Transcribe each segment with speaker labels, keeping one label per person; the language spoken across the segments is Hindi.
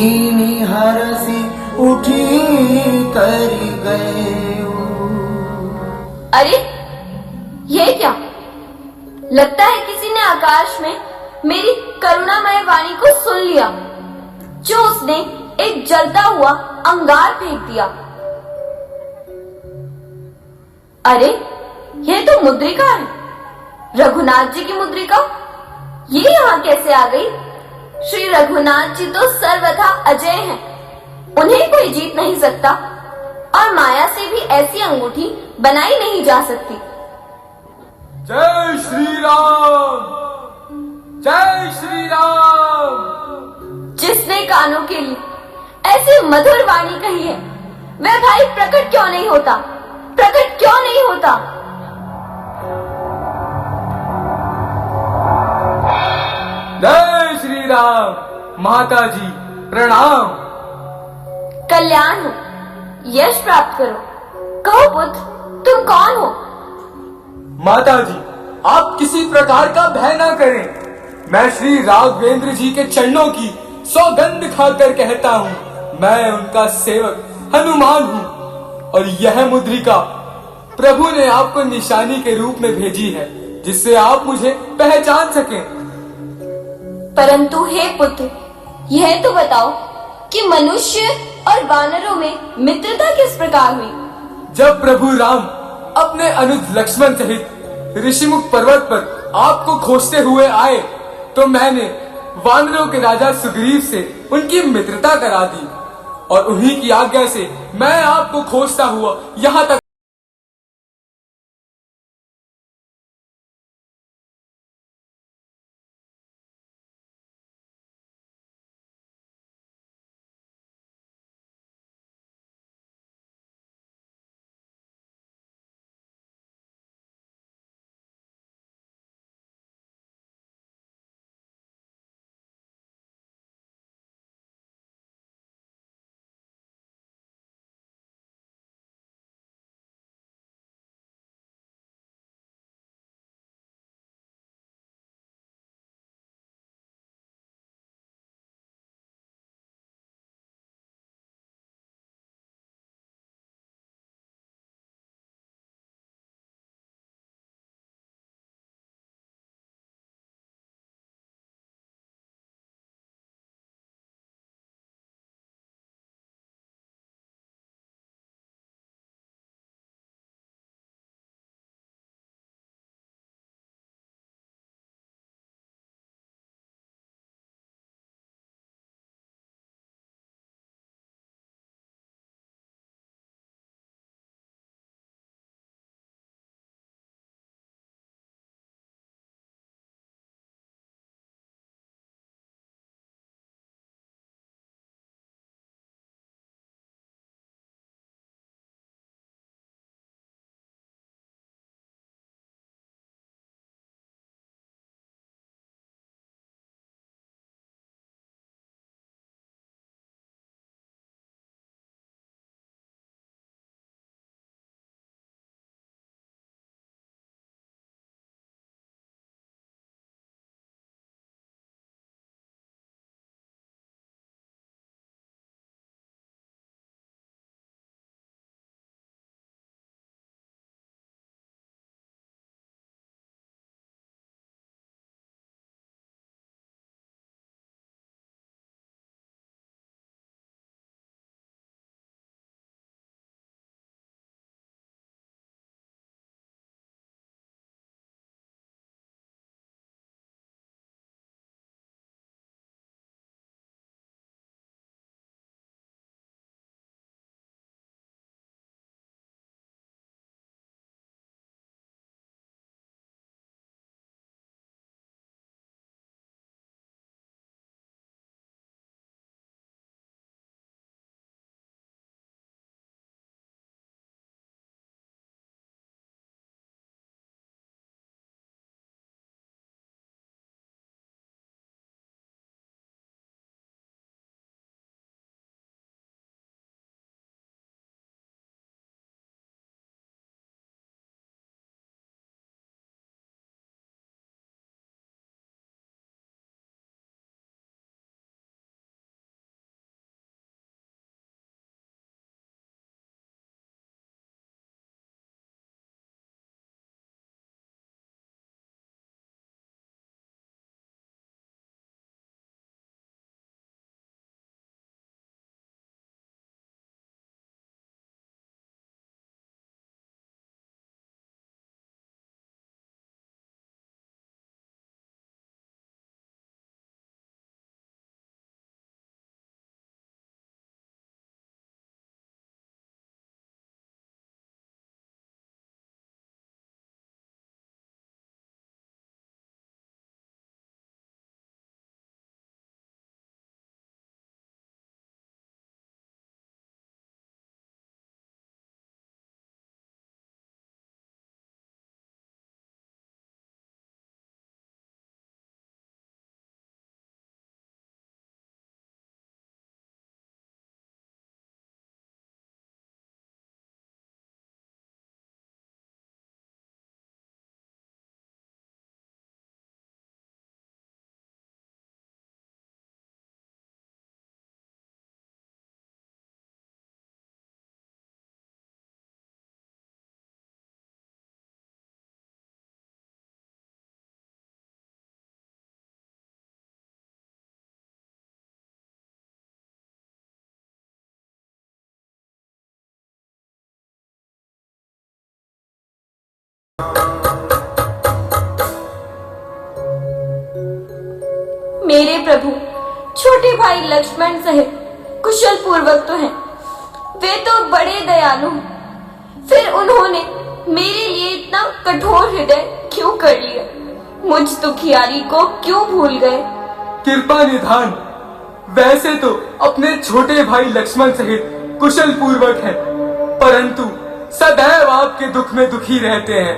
Speaker 1: दीनी हरसी उठी कर गए।
Speaker 2: अरे ये क्या? लगता है किसी ने आकाश में मेरी करुणामय वाणी को सुन लिया, जो उसने एक जलता हुआ अंगार फेंक दिया। अरे ये तो मुद्रिका है, रघुनाथ जी की मुद्रिका। ये यहाँ कैसे आ गई? श्री रघुनाथ जी तो सर्वथा अजय हैं, उन्हें कोई जीत नहीं सकता, और माया से भी ऐसी अंगूठी बनाई नहीं जा सकती।
Speaker 3: जय श्री राम, जय श्री राम।
Speaker 2: जिसने कानों के लिए ऐसी मधुर वाणी कही है, वह भाई प्रकट क्यों नहीं होता? प्रकट क्यों नहीं होता?
Speaker 3: जय श्री राम। माता जी प्रणाम।
Speaker 2: कल्याण हो, यश प्राप्त करो। कहो पुत्र, तुम कौन हो?
Speaker 3: माता जी आप किसी प्रकार का भय ना करें। मैं श्री राघवेंद्र जी के चरणों की सौगंध खाकर कहता हूँ, मैं उनका सेवक हनुमान हूँ, और यह मुद्रिका प्रभु ने आपको निशानी के रूप में भेजी है, जिससे आप मुझे पहचान सकें।
Speaker 2: परंतु हे पुत्र, यह तो बताओ कि मनुष्य और वानरों में मित्रता किस प्रकार हुई?
Speaker 3: जब प्रभु राम अपने अनुज लक्ष्मण सहित ऋषिमुख पर्वत पर आपको खोजते हुए आए, तो मैंने वानरों के राजा सुग्रीव से उनकी मित्रता करा दी, और उन्हीं की आज्ञा से मैं आपको खोजता हुआ यहाँ तक
Speaker 2: मेरे प्रभु छोटे भाई लक्ष्मण सहित कुशल पूर्वक तो हैं, वे तो बड़े दयालु हैं, फिर उन्होंने मेरे लिए इतना कठोर हृदय क्यों कर लिया? मुझ दुखियारी को क्यों भूल गए?
Speaker 3: कृपा निधान, वैसे तो अपने छोटे भाई लक्ष्मण सहित कुशल पूर्वक है, परंतु सदैव आपके दुख में दुखी रहते हैं।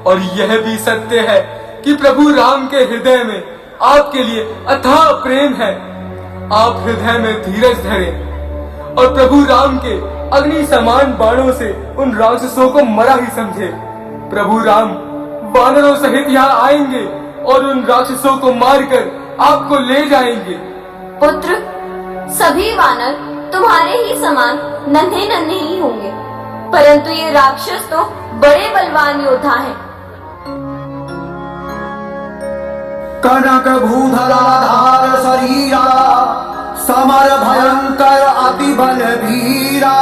Speaker 3: और यह भी सत्य है कि प्रभु राम के हृदय में आपके लिए अथाह प्रेम है। आप हृदय में धीरज धरें और प्रभु राम के अग्नि समान बाणों से उन राक्षसों को मरा ही समझे। प्रभु राम वानरों सहित यहाँ आएंगे और उन राक्षसों को मारकर आपको ले जाएंगे।
Speaker 2: पुत्र, सभी वानर तुम्हारे ही समान नन्हे नन्हे ही होंगे, परंतु ये राक्षस तो बड़े बलवान योद्धा हैं।
Speaker 1: कनक भूधराधार शरीरा, समर भयंकर अति बलवीरा।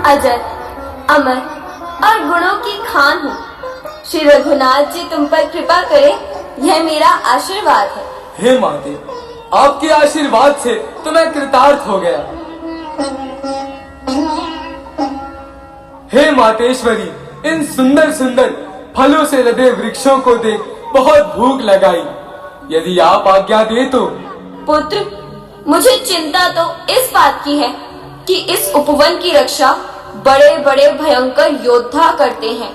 Speaker 2: अजर, अमर और गुणों की खान हो। श्री रघुनाथ जी तुम पर कृपा करे, यह मेरा आशीर्वाद है।
Speaker 3: हे माते, आपके आशीर्वाद से तो मैं कृतार्थ हो गया। हे मातेश्वरी, इन सुंदर सुंदर फलों से लदे वृक्षों को देख बहुत भूख लगाई। यदि आप आज्ञा दे तो।
Speaker 2: पुत्र, मुझे चिंता तो इस बात की है कि इस उपवन की रक्षा बड़े बड़े भयंकर योद्धा करते हैं।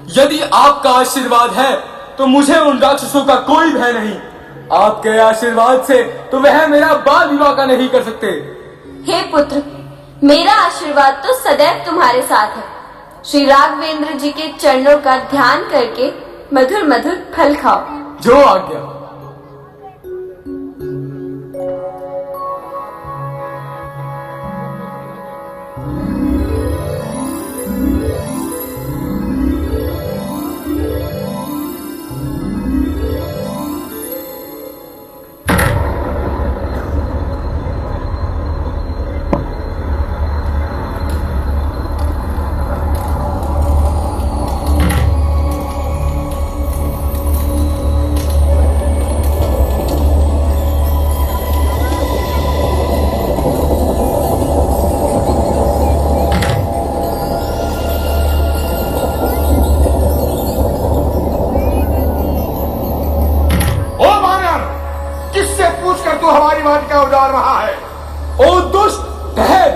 Speaker 3: यदि आपका आशीर्वाद है तो मुझे उन राक्षसों का कोई भय नहीं। आपके आशीर्वाद से तो वह मेरा बाल विवाह का नहीं कर सकते।
Speaker 2: हे पुत्र, मेरा आशीर्वाद तो सदैव तुम्हारे साथ है। श्री राघवेंद्र जी के चरणों का ध्यान करके मधुर मधुर फल खाओ।
Speaker 3: जो आज्ञा।
Speaker 4: उजाड़ रहा है।
Speaker 3: ओ दुष्ट ठहर।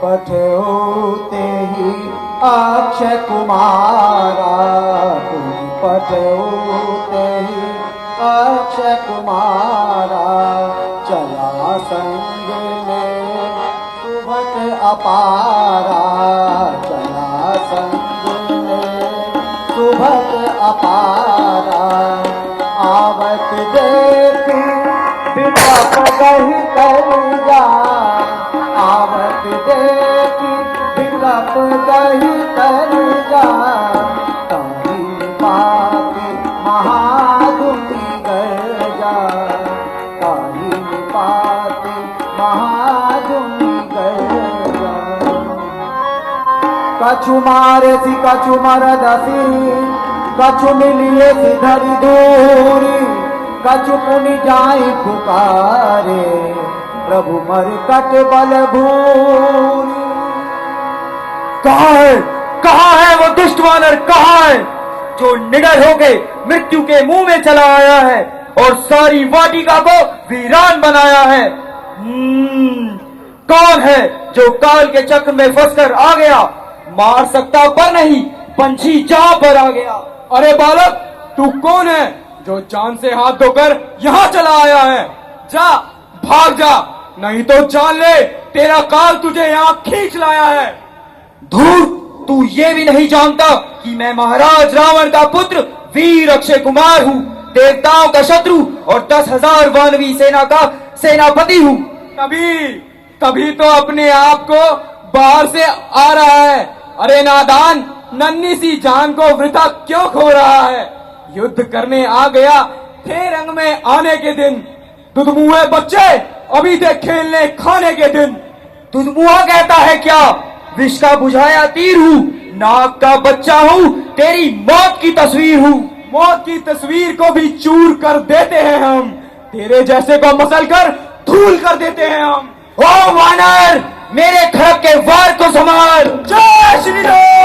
Speaker 1: पथ होते ही अक्षय कुमारा, पथ होते ही अक्षय कुमारा, चला संग में सुभट अपारा, चला संग में सुभट अपारा, आवत देखी विपत गही कर जा, आवत देखी विकप गही कर जा, तारी पाती महादुखी कर जा, तारी पाती महादुखी कर जा। कछु मारे सी कछु मरदसी, कछु मिलिए सी धरी दूरी, कछु पुनि जाई पुकारे, प्रभु मर कट बल भूरी।
Speaker 3: कहाँ है वो दुष्ट वानर, कहाँ है जो निडर होके मृत्यु के मुंह में चला आया है और सारी वाटिका को वीरान बनाया है? कौन है जो काल के चक्र में फंसकर आ गया, मार सकता पर नहीं, पंछी जहां पर आ गया? अरे बालक, तू कौन है जो जान से हाथ धोकर यहाँ चला आया है? जा, भाग जा, नहीं तो जान ले, तेरा काल तुझे यहाँ खींच लाया है।
Speaker 1: धूर, तू ये भी नहीं जानता कि मैं महाराज रावण का पुत्र वीर अक्षय कुमार हूँ, देवताओं का शत्रु और 10,000 वानवी सेना का सेनापति हूँ।
Speaker 3: तभी तो अपने आप को बाहर से आ रहा है। अरे नादान, नन्ही सी जान को वृथा क्यों खो रहा है? युद्ध करने आ गया थे रंग में आने के दिन। दुधमुहे बच्चे, अभी थे खेलने खाने के दिन।
Speaker 1: दुधमुहा कहता है क्या? विष का बुझाया तीर हूँ, नाग का बच्चा हूँ, तेरी मौत की तस्वीर हूँ।
Speaker 3: मौत की तस्वीर को भी चूर कर देते हैं हम, तेरे जैसे को मसल कर धूल कर देते हैं हम।
Speaker 1: ओ वानर, मेरे खड़ग के वार को संभाल।
Speaker 3: जय श्री राम।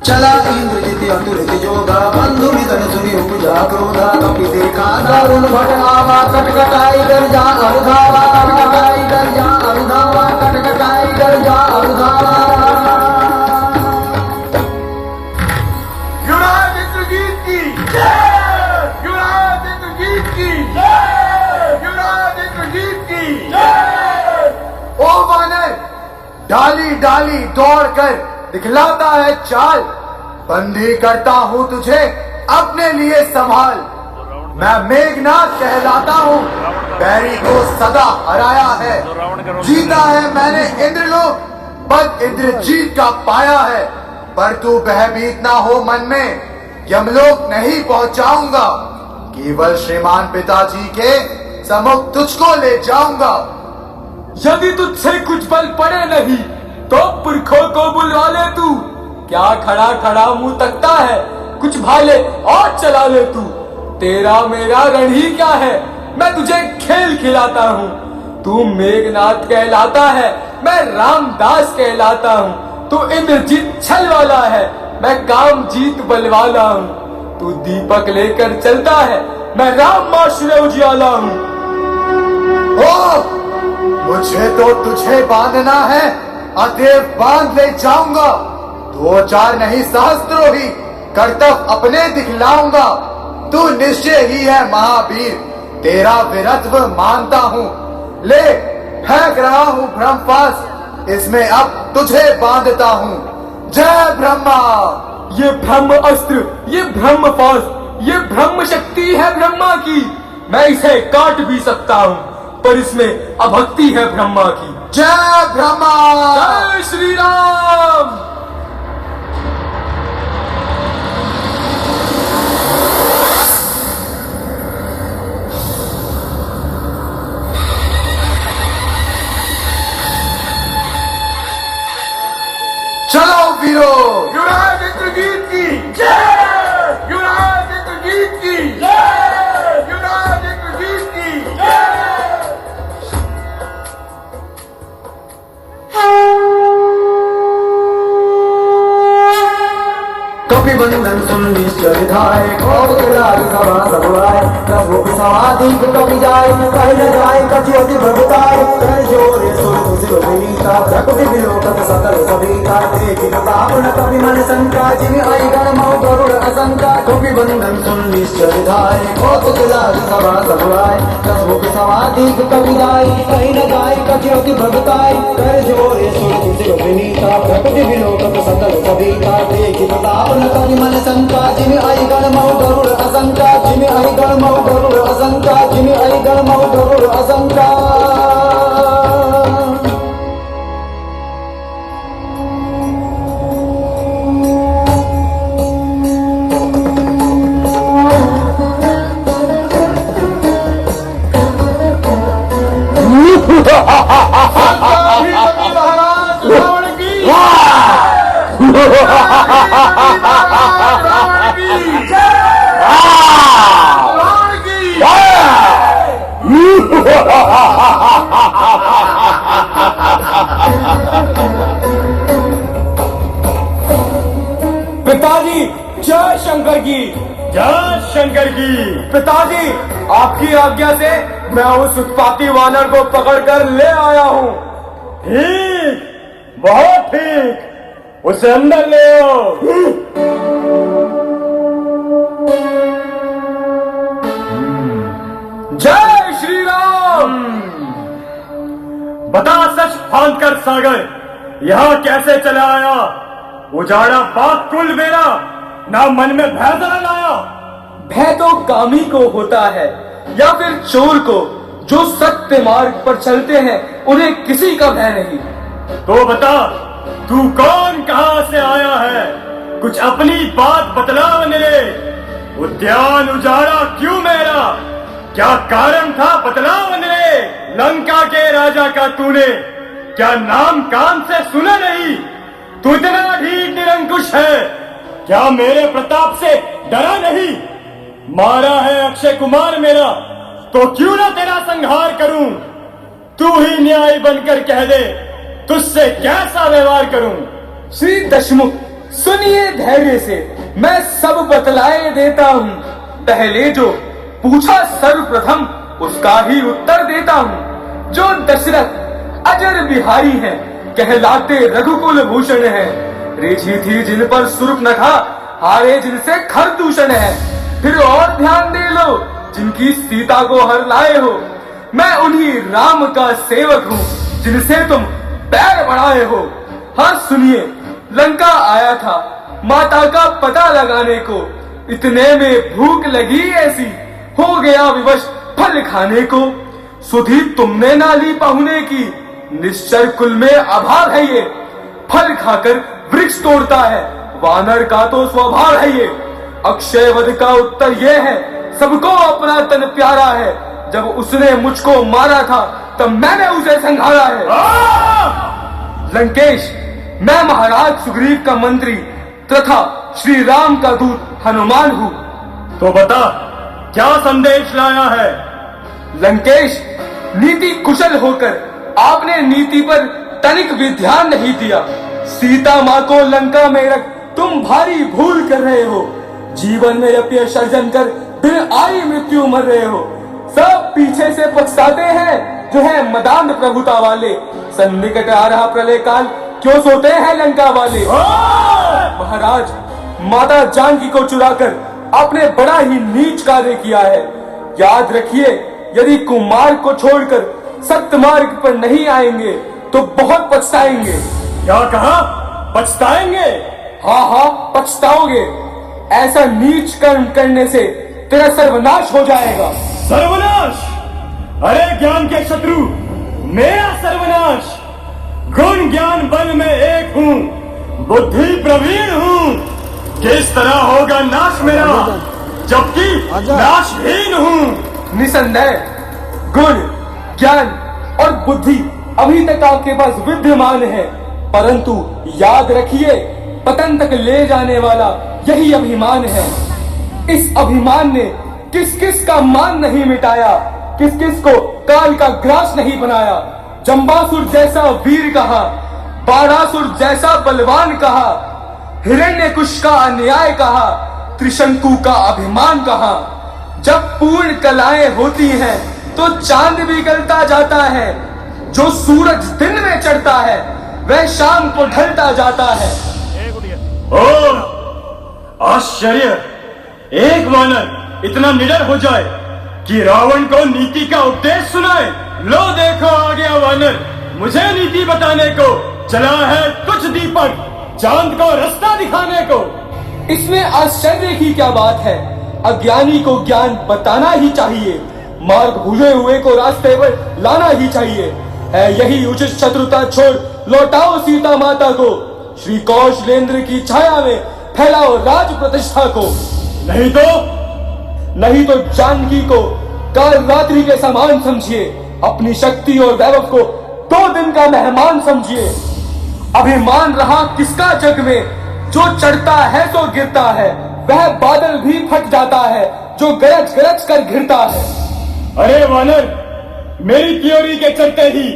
Speaker 1: चला इंद्रजित अतुलित योगा, बंधु निधन सुनि उपजा क्रोधा, कपि देखा दारुण भट आवा, कटकटाई गर्जा अनुधावा, कटकटाई गर्जा अनुधावा, कटकटाई गर्जा अनुधावा।
Speaker 3: युवराज इंद्रजीत की जय, युवराज इंद्रजीत की जय, युवराज इंद्रजीत की जय।
Speaker 1: ओ वानर, डाली डाली दौड़कर दिखलाता है चाल, बंदी करता हूँ तुझे अपने लिए संभाल। मैं मेघनाथ कहलाता हूँ, बैरी को सदा हराया है, जीता है मैंने इंद्रलोक, पद इंद्रजीत का पाया है। पर तू भयभीत ना हो मन में, यमलोक नहीं पहुँचाऊंगा, केवल श्रीमान पिताजी के सम्मुख तुझको ले जाऊंगा।
Speaker 3: यदि तुझसे कुछ बल पड़े नहीं तो पुरखों को बुलवा ले तू। क्या खड़ा खड़ा मुंह तकता है, कुछ भाले और चला ले तू। तेरा मेरा रण ही क्या है, मैं तुझे खेल खिलाता हूँ। तू मेघनाथ कहलाता है, मैं रामदास कहलाता हूँ। तू इंद्रजीत छल वाला है, मैं कामजीत बलवाला हूँ। तू दीपक लेकर चलता है, मैं राम माश्रय उजियाला हूँ।
Speaker 1: ओ, मुझे तो तुझे बांधना है, अतएव बांध ले जाऊंगा। 2-4 नहीं सहस्त्रों ही कर्तव्य अपने दिखलाऊंगा। तू निश्चय ही है महावीर, तेरा वीरत्व मानता हूँ। ले फेंक रहा हूँ ब्रह्मपाश, इसमें अब तुझे बांधता हूँ। जय ब्रह्मा।
Speaker 3: ये ब्रह्म अस्त्र, ये ब्रह्म पाश, ये ब्रह्म शक्ति है ब्रह्मा की। मैं इसे काट भी सकता हूँ, पर इसमें अभक्ति है ब्रह्मा की।
Speaker 1: जय ब्रह्मा।
Speaker 3: जय श्री राम।
Speaker 1: चलो वीरो।
Speaker 3: युवराज इंद्रजीत की जय, युवराज इंद्रजीत की जय, युवराज इंद्रजीत की जय।
Speaker 1: कपि बंधन सुन निश्चय धाय, खोज लाग सभा सबुराय, प्रभु समाधिक कवि जाय, कह न जाय कछु अति प्रभुताय, कर जोरे सुर तुझ विनीता, प्रकृति विलोकत सकल सभीता, देखि प्रतापन कवि मन शंका, जिमि आई गण मौ गरुड़ असंका। कपि बंधन सुन निश्चय धाय, खोज लाग सभा सबुराय, प्रभु समाधिक कवि जाय, कह न जाय कछु अति प्रभुताय, कर जोरे सुर तुझ विनीता, प्रकृति विलोकत सकल सभीता, देखि प्रतापन कवि मन शंका, जिमि आई गण मौ गरुड़ असंका, जिमि आई गण मौ गरुड़ असंका, जिमि आई गण मौ गरुड़ असंका।
Speaker 3: रावण की पिताजी जय शंकर की।
Speaker 4: जय शंकर की।
Speaker 3: पिताजी आपकी आज्ञा से मैं उस उत्पाती वानर को पकड़कर ले आया हूँ।
Speaker 4: ठीक, बहुत ठीक, उसे अंदर ले आओ।
Speaker 3: जय श्री राम।
Speaker 4: बता सच फांद कर सागर, यहाँ कैसे चला आया? उजाड़ा बाग कुल मेरा, ना मन में भय जरा लाया।
Speaker 3: भय तो कामी को होता है या फिर चोर को, जो सत्य मार्ग पर चलते हैं उन्हें किसी का भय नहीं।
Speaker 4: तो बता, तू कौन, कहां से आया है? कुछ अपनी बात बतला मेरे। उद्यान उजाड़ा क्यों मेरा? क्या कारण था बतला मेरे। लंका के राजा का तूने क्या नाम कान से सुना नहीं? तू इतना ढीठ निरंकुश है, क्या मेरे प्रताप से डरा नहीं? मारा है अक्षय कुमार मेरा, तो क्यों ना तेरा संहार करूं? तू ही न्याय बनकर कह दे, तुझसे कैसा व्यवहार करूं?
Speaker 3: श्री दशमुख सुनिए धैर्य से, मैं सब बतलाए देता हूँ। पहले जो पूछा सर्वप्रथम उसका ही उत्तर देता हूँ। जो दशरथ अजर बिहारी हैं, कहलाते रघुकुल भूषण हैं। रेझी थी जिन पर सुर्पनखा, हारे जिनसे खरदूषण है। फिर और ध्यान दे लो, जिनकी सीता को हर लाए हो। मैं उन्हीं राम का सेवक हूँ, जिनसे तुम पैर बढ़ाए हो। हाँ सुनिए, लंका आया था माता का पता लगाने को। इतने में भूख लगी ऐसी, हो गया विवश फल खाने को। सुधी तुमने ना ली पहुने की, निश्चर कुल में अभाव है ये। फल खाकर वृक्ष तोड़ता है, वानर का तो स्वभाव है ये। अक्षय वध का उत्तर ये है, सबको अपना तन प्यारा है। जब उसने मुझको मारा था तब मैंने उसे संघारा है। लंकेश, मैं महाराज सुग्रीव का मंत्री तथा श्री राम का दूत हनुमान हूँ।
Speaker 4: तो बता, क्या संदेश लाया है?
Speaker 3: लंकेश, नीति कुशल होकर आपने नीति पर तनिक भी ध्यान नहीं दिया। सीता माँ को लंका में रख तुम भारी भूल कर रहे हो। जीवन में अपने सर्जन कर फिर आई मृत्यु मर रहे हो। सब पीछे से पछताते हैं जो है मदान प्रभुता वाले। सन्निकट आ रहा प्रलय काल, क्यों सोते हैं लंका वाले। महाराज, माता जानकी को चुराकर आपने बड़ा ही नीच कार्य किया है। याद रखिए, यदि कुमार को छोड़कर सत्य मार्ग पर नहीं आएंगे तो बहुत पछताएंगे।
Speaker 4: क्या कहा? पछताएंगे?
Speaker 3: हाँ हाँ, पछताओगे। ऐसा नीच कर्म करने से तेरा सर्वनाश हो जाएगा।
Speaker 4: सर्वनाश? अरे ज्ञान के शत्रु, मेरा सर्वनाश। गुण ज्ञान बल में एक हूँ, बुद्धि प्रवीण हूँ। किस तरह होगा नाश मेरा, जबकि नाशहीन हूँ।
Speaker 3: निसंदेह गुण ज्ञान और बुद्धि अभी तक आपके पास विद्यमान है, परंतु याद रखिए, पतन तक ले जाने वाला यही अभिमान है। इस अभिमान ने किस किस का मान नहीं मिटाया, किस किस को काल का ग्रास नहीं बनाया। जंबासुर जैसा वीर कहा, बाणासुर जैसा बलवान कहा, हिरण्यकुश का अन्याय कहा, त्रिशंकु का अभिमान कहा। जब पूर्ण कलाएं होती हैं तो चांद भी गलता जाता है। जो सूरज दिन में चढ़ता है वह शाम को ढलता जाता है।
Speaker 4: ओ आश्चर्य, एक वानर इतना निडर हो जाए कि रावण को नीति का उपदेश सुनाए। लो देखो आ गया वानर, मुझे नीति बताने को। चला है कुछ दीपक, चांद को रास्ता दिखाने को।
Speaker 3: इसमें आश्चर्य की क्या बात है? अज्ञानी को ज्ञान बताना ही चाहिए, मार्ग भूले हुए को रास्ते पर लाना ही चाहिए। है यही उचित शत्रुता छोड़ लौटाओ सीता माता को। श्री कौशलेंद्र की छाया में फैलाओ राज प्रतिष्ठा को। नहीं तो जानकी को काल रात्रि के समान समझिए। अपनी शक्ति और वैभव को 2 दिन का मेहमान समझिए। अभिमान रहा किसका जग में, जो चढ़ता है तो गिरता है। वह बादल भी फट जाता है जो गरज गरज कर घिरता है।
Speaker 4: अरे वानर, मेरी थ्योरी के चलते ही